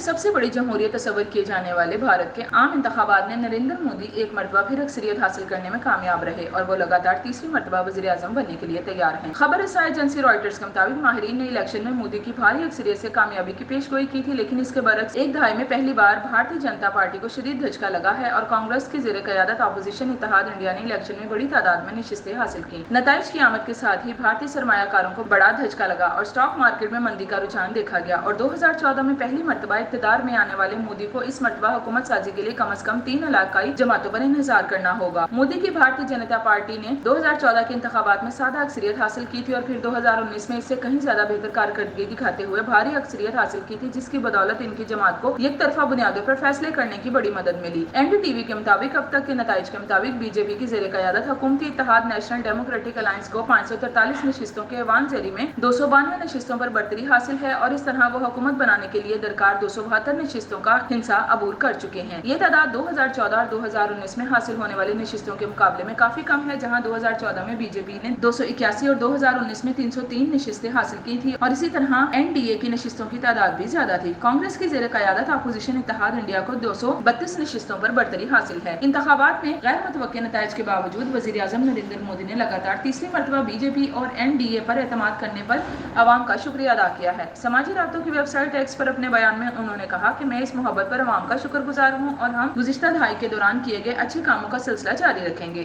سب سے بڑی جمہوریت تصور کیے جانے والے بھارت کے عام انتخابات میں نریندر مودی ایک مرتبہ پھر اکثریت حاصل کرنے میں کامیاب رہے اور وہ لگاتار تیسری مرتبہ وزیر اعظم بننے کے لیے تیار ہیں۔ خبر رساں ایجنسی رائٹرز کے مطابق ماہرین نے الیکشن میں مودی کی بھاری اکثریت سے کامیابی کی پیش گوئی کی تھی، لیکن اس کے برعکس ایک دہائی میں پہلی بار بھارتیہ جنتا پارٹی کو شدید دھچکا لگا ہے اور کانگریس کی زیر قیادت اپوزیشن اتحاد انڈیا نے الیکشن میں بڑی تعداد میں نشستیں حاصل کی۔ نتائج کی آمد کے ساتھ ہی بھارتی سرمایہ کاروں کو بڑا دھچکا لگا اور اسٹاک مارکیٹ میں مندی کا رجحان دیکھا گیا اور 2014 میں پہلی مرتبہ اقتدار میں آنے والے مودی کو اس مرتبہ حکومت سازی کے لیے کم از کم 3 علاقائی جماعتوں پر انحصار کرنا ہوگا۔ مودی کی بھارتیہ جنتا پارٹی نے 2014 کے انتخابات میں سادہ اکثریت حاصل کی تھی اور پھر 2019 میں اس سے کہیں زیادہ بہتر کارکردگی دکھاتے ہوئے بھاری اکثریت حاصل کی تھی، جس کی بدولت ان کی جماعت کو یک طرفہ بنیادوں پر فیصلے کرنے کی بڑی مدد ملی۔ این ڈی ٹی وی کے مطابق اب تک کے نتائج کے مطابق بی جے پی کی زیر قیادت حکومتی اتحاد نیشنل ڈیموکریٹک الائنس کو 543 نشستوں کے ایوان زیری میں 292 نشستوں پر برتری حاصل ہے اور اس طرح وہ حکومت بنانے کے لیے درکار 272 نشستوں کا ہنسا عبور کر چکے ہیں۔ یہ تعداد 2014 اور 2019 میں حاصل ہونے والی نشستوں کے مقابلے میں کافی کم ہے، جہاں 2014 میں بی جے پی نے 281 اور 2019 میں 303 نشستیں حاصل کی تھی اور اسی طرح این ڈی اے کی نشستوں کی تعداد بھی زیادہ تھی۔ کانگریس کی زیر قیادت اپوزیشن اتحاد انڈیا کو 232 نشستوں پر برتری حاصل ہے۔ انتخابات میں غیر متوقع نتائج کے باوجود وزیر اعظم نریندر مودی نے لگاتار تیسری مرتبہ بی جے پی اور این ڈی اے پر اعتماد کرنے پر عوام کا شکریہ ادا کیا ہے۔ سماجی رابطوں کی ویب سائٹ ایکس پر اپنے بیان میں انہوں نے کہا کہ میں اس محبت پر عوام کا شکر گزار ہوں اور ہم گزشتہ دہائی کے دوران کیے گئے اچھے کاموں کا سلسلہ جاری رکھیں گے۔